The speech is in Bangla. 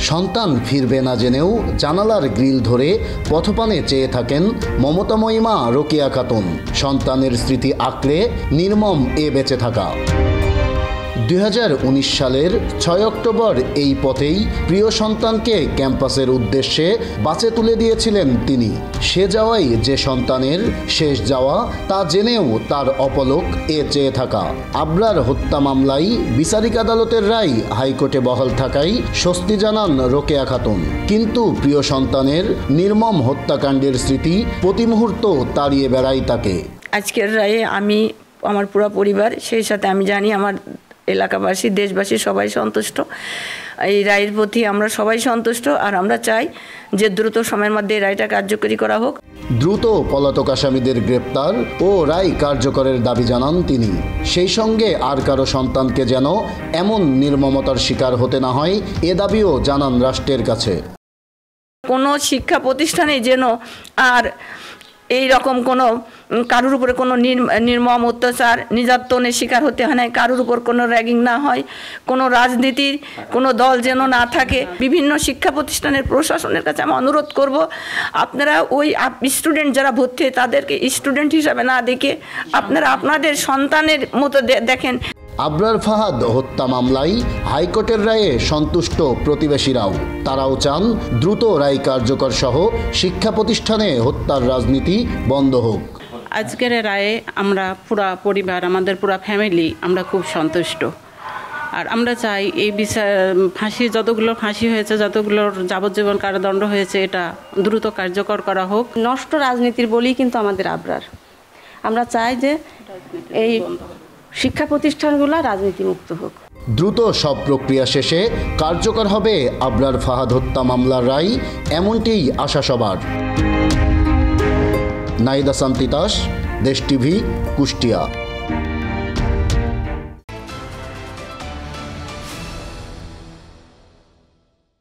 সন্তান ফিরবে না জেনেও জানালার গ্রিল ধরে পথপানে চেয়ে থাকেন মমতাময়ী মা রোকেয়া খাতুন। সন্তানের স্মৃতি আঁকড়ে নির্মম বেঁচে থাকা। 2019 সালের 6 অক্টোবর এই পথেই প্রিয় সন্তানকে ক্যাম্পাসের উদ্দেশ্যে বাসে তুলে দিয়েছিলেন তিনি। সে যাওয়াই যে সন্তানের শেষ যাওয়া তা জেনেও তার অপলক চেয়ে থাকা। আবরার হত্যা মামলায় বিচারিক আদালতের রায় হাইকোর্টে বহাল থাকায় স্বস্তি জানান রোকেয়া খাতুন। কিন্তু প্রিয় সন্তানের নির্মম হত্যাকাণ্ডের স্মৃতি প্রতি মুহূর্ত তাড়িয়ে বেড়ায় তাকে। আজকের রায়ে আমি, আমার পুরো পরিবার, সেই সাথে আমি জানি আমার এলাকাবাসী, দেশবাসী সবাই সন্তুষ্ট। এই রায়ের প্রতি আমরা সবাই সন্তুষ্ট, আর আমরা চাই যে দ্রুত সময়ের মধ্যে এই রায়টা কার্যকরী করা হোক। দ্রুত পলাতক আসামিদের গ্রেপ্তার ও রায় কার্যকরের দাবি জানান তিনি। সেই সঙ্গে আর কারো সন্তানকে যেন এমন নির্মমতার শিকার হতে না হয় এ দাবিও জানান রাষ্ট্রের কাছে। কোনো শিক্ষা প্রতিষ্ঠানে যেন আর এই রকম কোনো কারোর উপরে কোনো নির্মম অত্যাচার নির্যাতনের শিকার হতে হয় না, কারোর উপর কোনো র্যাগিং না হয়, কোনো রাজনীতির কোনো দল যেন না থাকে। বিভিন্ন শিক্ষা প্রতিষ্ঠানের প্রশাসনের কাছে আমি অনুরোধ করব, আপনারা ওই স্টুডেন্ট যারা ভর্তি হয় তাদেরকে স্টুডেন্ট হিসাবে না দেখে আপনারা আপনাদের সন্তানের মতো দেখেন। আবরার ফাহাদ হত্যা মামলায় হাইকোর্টের রায়ে সন্তুষ্ট প্রতিবেশীরাও। তারাও চান দ্রুত রায় কার্যকর সহ শিক্ষা প্রতিষ্ঠানে হত্যার রাজনীতি বন্ধ হোক। আজকের রায়ে আমরা পুরা পরিবার, আমাদের পুরা ফ্যামিলি আমরা খুব সন্তুষ্ট। আর আমরা চাই এই বিচার ফাঁসি, যতগুলো ফাঁসি হয়েছে, যতগুলোর যাবজ্জীবন কারাদণ্ড হয়েছে, এটা দ্রুত কার্যকর করা হোক। নষ্ট রাজনীতির বলেই কিন্তু আমাদের আবরার। আমরা চাই যে এই শিক্ষা প্রতিষ্ঠানগুলো রাজনীতিমুক্ত হোক। দ্রুত সব প্রক্রিয়া শেষে কার্যকর হবে আবরার ফাহাদ হত্যা মামলার রায়, এমনটিই আশা সবার। নাইদা সান্তিতাস, দেশ টিভি, কুষ্টিয়া।